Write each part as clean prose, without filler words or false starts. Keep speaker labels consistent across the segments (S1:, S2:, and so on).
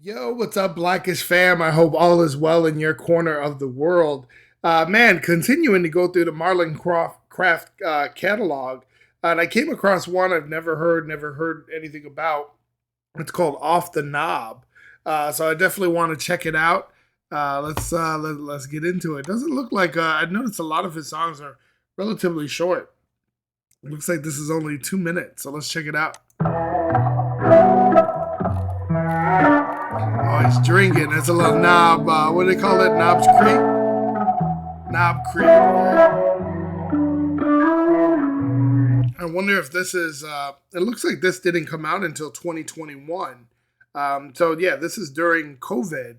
S1: Yo, what's up, Blackish fam? I hope all is well in your corner of the world. Man, continuing to go through the Marlon Craft catalog, and I came across one I've never heard anything about. It's called Off the Knob. So I definitely want to check it out. Let's get into it. Doesn't look like I noticed a lot of his songs are relatively short. It looks like this is only 2 minutes, so let's check it out. Oh, he's drinking. That's a little knob. What do they call it? Knobs Creek? Knob Creek. I wonder if this is. It looks like this didn't come out until 2021. So yeah, this is during COVID,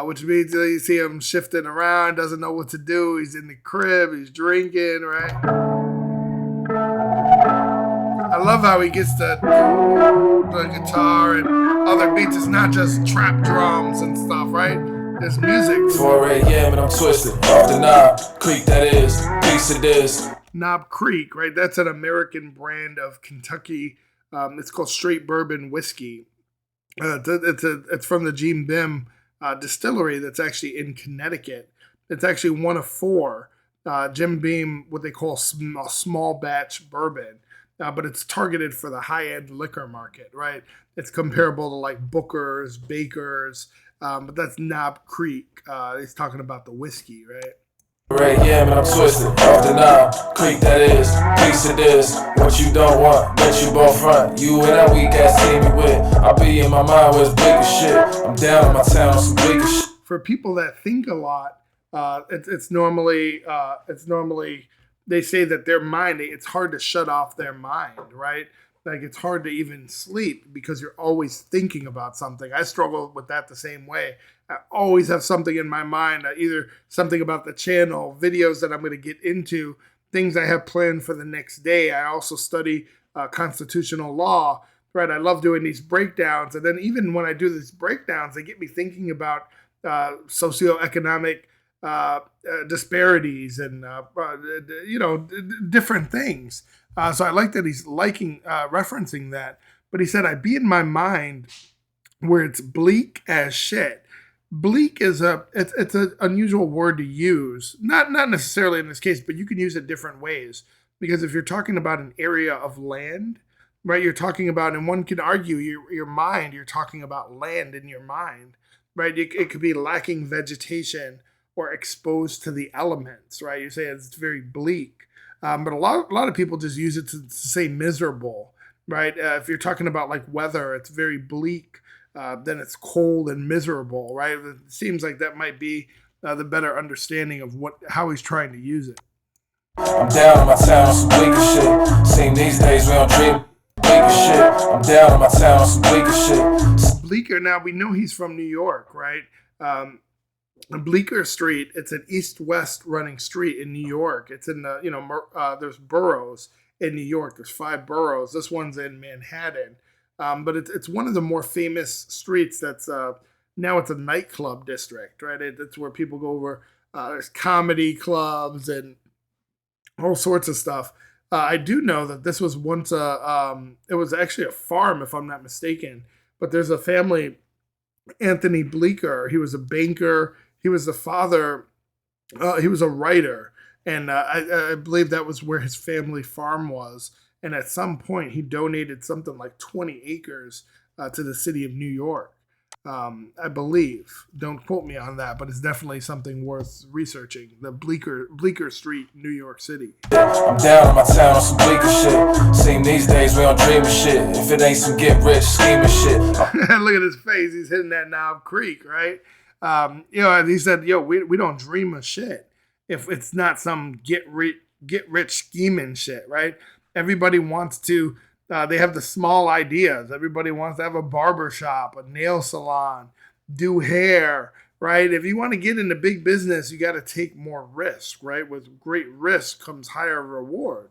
S1: which means you see him shifting around, doesn't know what to do. He's in the crib. He's drinking, right? I love how he gets the guitar and other beats. It's not just trap drums and stuff, right? There's music.
S2: 4 a.m. and I'm twisted off the knob creek. That is piece of this.
S1: Knob Creek, right? That's an American brand of Kentucky. It's called straight bourbon whiskey. It's from the Jim Beam distillery that's actually in Connecticut. It's actually one of four Jim Beam, what they call small batch bourbon. But it's targeted for the high-end liquor market, right? It's comparable to like Booker's, Baker's, but that's Knob Creek. He's talking about the whiskey, right?
S2: 4 a.m. and I'm twisted off the knob creek. That is piece of this. What you don't want, bet you both front. You and that weak ass team you with. I be in my mind with Bleecker shit. I'm down in my town on some Bleecker shit.
S1: For people that think a lot, it's normally they say that their mind, it's hard to shut off their mind, right? Like it's hard to even sleep because you're always thinking about something. I struggle with that the same way. I always have something in my mind, either something about the channel, videos that I'm going to get into, things I have planned for the next day. I also study constitutional law, right? I love doing these breakdowns. And then even when I do these breakdowns, they get me thinking about socioeconomic disparities and different things. So I like that he's referencing that. But he said, "I be in my mind where it's bleak as shit." Bleak is it's an unusual word to use. Not necessarily in this case, but you can use it different ways. Because if you're talking about an area of land, right? You're talking about, and one can argue your mind. You're talking about land in your mind, right? It could be lacking vegetation or exposed to the elements, right? You say it's very bleak, but a lot of people just use it to say miserable, right? If you're talking about like weather, it's very bleak. Then it's cold and miserable, right? It seems like that might be the better understanding of how he's trying to use it.
S2: I'm down in my town on some Bleecker shit. Seem these days we don't dream Bleecker shit. I'm down in my town on some Bleecker shit.
S1: Bleecker, now we know he's from New York, right? Bleecker Street, it's an east-west running street in New York. It's in the, there's boroughs in New York. There's 5 boroughs. This one's in Manhattan. But it's one of the more famous streets that's now it's a nightclub district, right? It's where people go over. There's comedy clubs and all sorts of stuff. I do know that this was once it was actually a farm, if I'm not mistaken. But there's a family, Anthony Bleecker. He was a banker. He was the father. He was a writer, and I believe that was where his family farm was. And at some point, he donated something like 20 acres to the city of New York. I believe. Don't quote me on that, but it's definitely something worth researching. The Bleecker Street, New York City.
S2: I'm down in my town on some Bleecker shit. Seem these days we don't dream of shit. If it ain't some get rich scheme of shit.
S1: Look at his face. He's hitting that Knob Creek, right? And he said, we don't dream of shit if it's not some get rich scheming shit, right? Everybody wants to, they have the small ideas. Everybody wants to have a barber shop, a nail salon, do hair, right? If you want to get into big business, you got to take more risk, right? With great risk comes higher reward.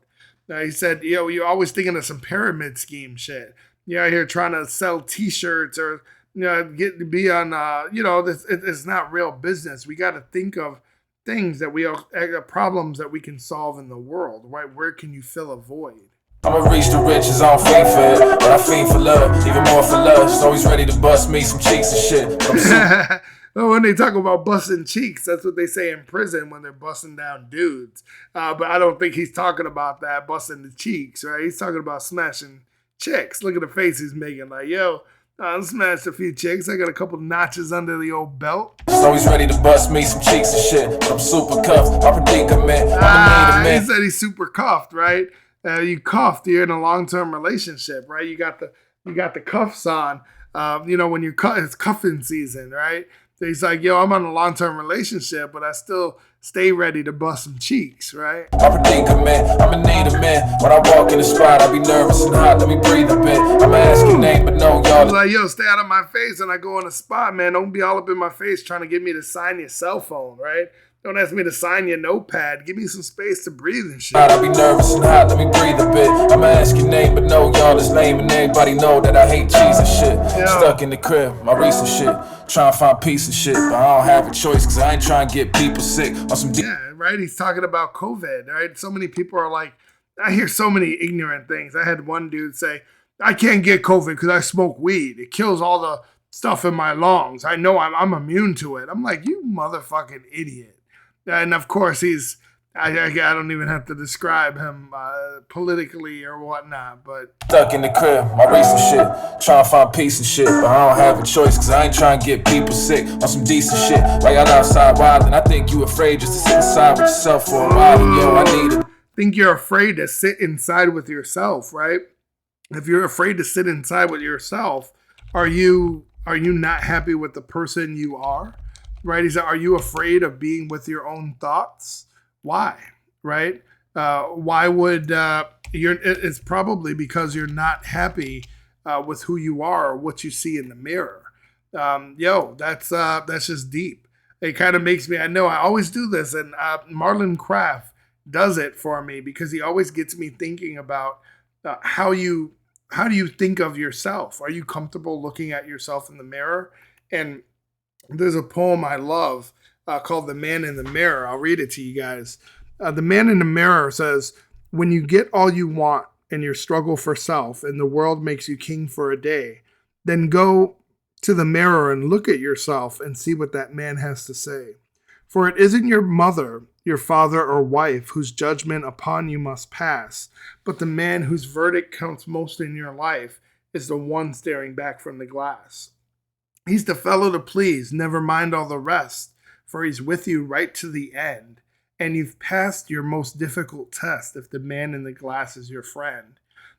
S1: Now, he said, you're always thinking of some pyramid scheme shit. You're out here trying to sell T-shirts or, get to be on, it's not real business. We got to think of things that problems that we can solve in the world, right? Where can you fill a void?
S2: I'ma reach the riches, I don't fiend for it, but I fiend for love, even more for lust. Always ready to bust me some cheeks and shit.
S1: When they talk about busting cheeks, that's what they say in prison when they're busting down dudes. But I don't think he's talking about that, busting the cheeks, right? He's talking about smashing chicks. Look at the face he's making, like, yo, I smashed a few chicks. I got a couple notches under the old belt.
S2: Always ready to bust me some cheeks and shit. I'm super cuffed, my predicament.
S1: He said he's super cuffed, right? You cuffed, you're in a long-term relationship, right? You got the cuffs on. When you're it's cuffing season, right? So he's like, yo, I'm on a long-term relationship, but I still stay ready to bust some cheeks, right?
S2: My predicament, I'ma need a man. When I walk in the spot, I be nervous and hot. Let me breathe a bit. I'ma ask your name, but no, y'all.
S1: He's like, yo, stay out of my face when I go in a spot, man. Don't be all up in my face trying to get me to sign your cell phone, right? Don't ask me to sign your Notepad. Give me some space to breathe and shit.
S2: I be nervous and hot, let me breathe a bit. I'ma ask your name, but no, y'all is lame. And everybody know that I hate cheese and shit.
S1: Yeah.
S2: Stuck in the crib, my recent shit. Trying to find peace and shit, but I don't have a choice, cause I ain't trying to get people sick on some
S1: Yeah, right? He's talking about COVID, right? So many people are like, I hear so many ignorant things. I had one dude say, I can't get COVID because I smoke weed. It kills all the stuff in my lungs. I know I'm immune to it. I'm like, you motherfucking idiot. And of course, I don't even have to describe him politically or whatnot, but
S2: stuck in the crib, my recent shit. Trying to find peace and shit, but I don't have a choice, cause I ain't trying to get people sick on some decent shit. While y'all outside wild, and I think you afraid just to sit inside with yourself for a while. And yo, I need it.
S1: Think you're afraid to sit inside with yourself, right? If you're afraid to sit inside with yourself, are you not happy with the person you are? Right? He said, are you afraid of being with your own thoughts? Why? Right? Why would it's probably because you're not happy with who you are or what you see in the mirror. That's just deep. It kind of makes me, I know I always do this, and Marlon Craft does it for me because he always gets me thinking about how do you think of yourself? Are you comfortable looking at yourself in the mirror? And there's a poem I love called The Man in the Mirror. I'll read it to you guys. The Man in the Mirror says, when you get all you want in your struggle for self and the world makes you king for a day, then go to the mirror and look at yourself and see what that man has to say. For it isn't your mother, your father, or wife whose judgment upon you must pass, but the man whose verdict counts most in your life is the one staring back from the glass. He's the fellow to please, never mind all the rest, for he's with you right to the end, and you've passed your most difficult test if the man in the glass is your friend.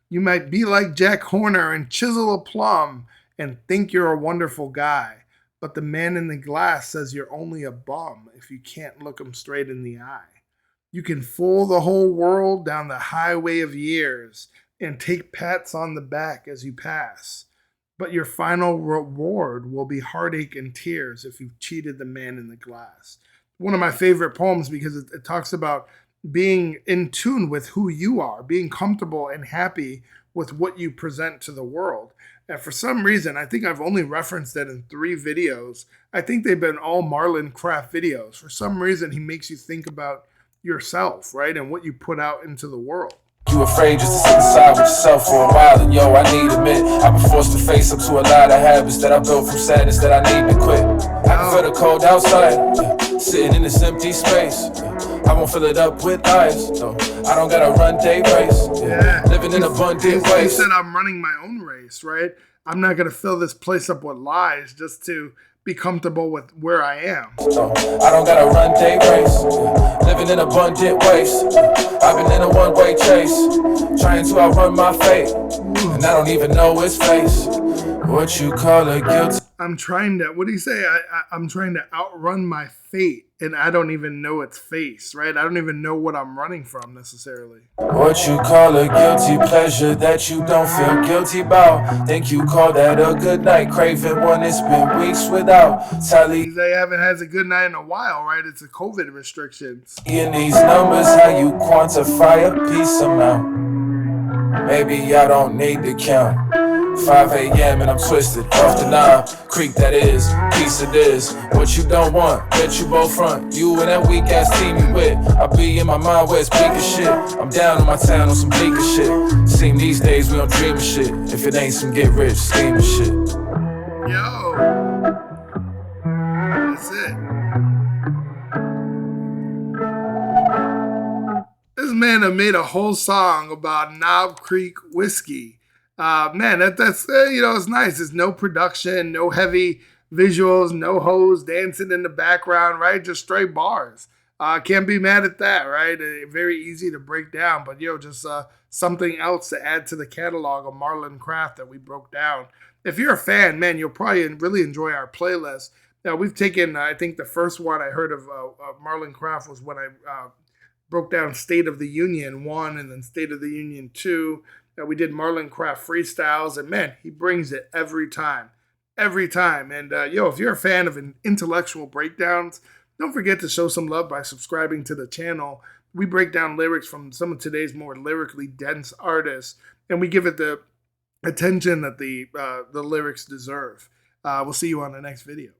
S1: You might be like Jack Horner and chisel a plum and think you're a wonderful guy, but the man in the glass says you're only a bum if you can't look him straight in the eye. You can fool the whole world down the highway of years and take pats on the back as you pass. But your final reward will be heartache and tears if you've cheated the man in the glass. One of my favorite poems because it talks about being in tune with who you are, being comfortable and happy with what you present to the world. And for some reason, I think I've only referenced that in 3 videos. I think they've been all Marlon Craft videos. For some reason, he makes you think about yourself, right? And what you put out into the world.
S2: You afraid just to sit inside with yourself for a while, and yo, I need a minute. I've been forced to face up to a lot of habits that I built from sadness that I need to quit. I can feel the cold outside, sitting in this empty space. I won't fill it up with ice, no. I don't gotta run day race, living in abundant ways.
S1: He said I'm running my own race, right? I'm not gonna fill this place up with lies just to be comfortable with where I am.
S2: No, I don't gotta run day race, living in abundant ways. I've been in a one-way chase, trying to outrun my fate, and I don't even know its face. What you call a guilty?
S1: I'm trying to, what do you say? I'm trying to outrun my fate, and I don't even know its face, right? I don't even know what I'm running from necessarily.
S2: What you call a guilty pleasure that you don't feel guilty about? Think you call that a good night, craving one it's been weeks without.
S1: They haven't had a good night in a while, right? It's a COVID restrictions.
S2: In these numbers, how you quantify a piece amount? Maybe I don't need to count. 5 a.m. and I'm twisted, off the knob, creek that is, piece of this. What you don't want, bet you both front. You and that weak ass team you with. I be in my mind where it's bleaker shit. I'm down in my town on some bleaker shit. Seem these days we don't dream of shit. If it ain't some get rich, scheme of shit.
S1: Yo, that's it. This man have made a whole song about Knob Creek whiskey. Man, that's it's nice. There's no production, no heavy visuals, no hoes dancing in the background, right? Just straight bars. Can't be mad at that, right? Very easy to break down, but just something else to add to the catalog of Marlon Craft that we broke down. If you're a fan, man, you'll probably really enjoy our playlist. Now, we've taken, I think the first one I heard of Marlon Craft was when I broke down State of the Union 1 and then State of the Union 2. We did Marlon Craft freestyles, and man, he brings it every time. Every time. And if you're a fan of intellectual breakdowns, don't forget to show some love by subscribing to the channel. We break down lyrics from some of today's more lyrically dense artists, and we give it the attention that the lyrics deserve. We'll see you on the next video.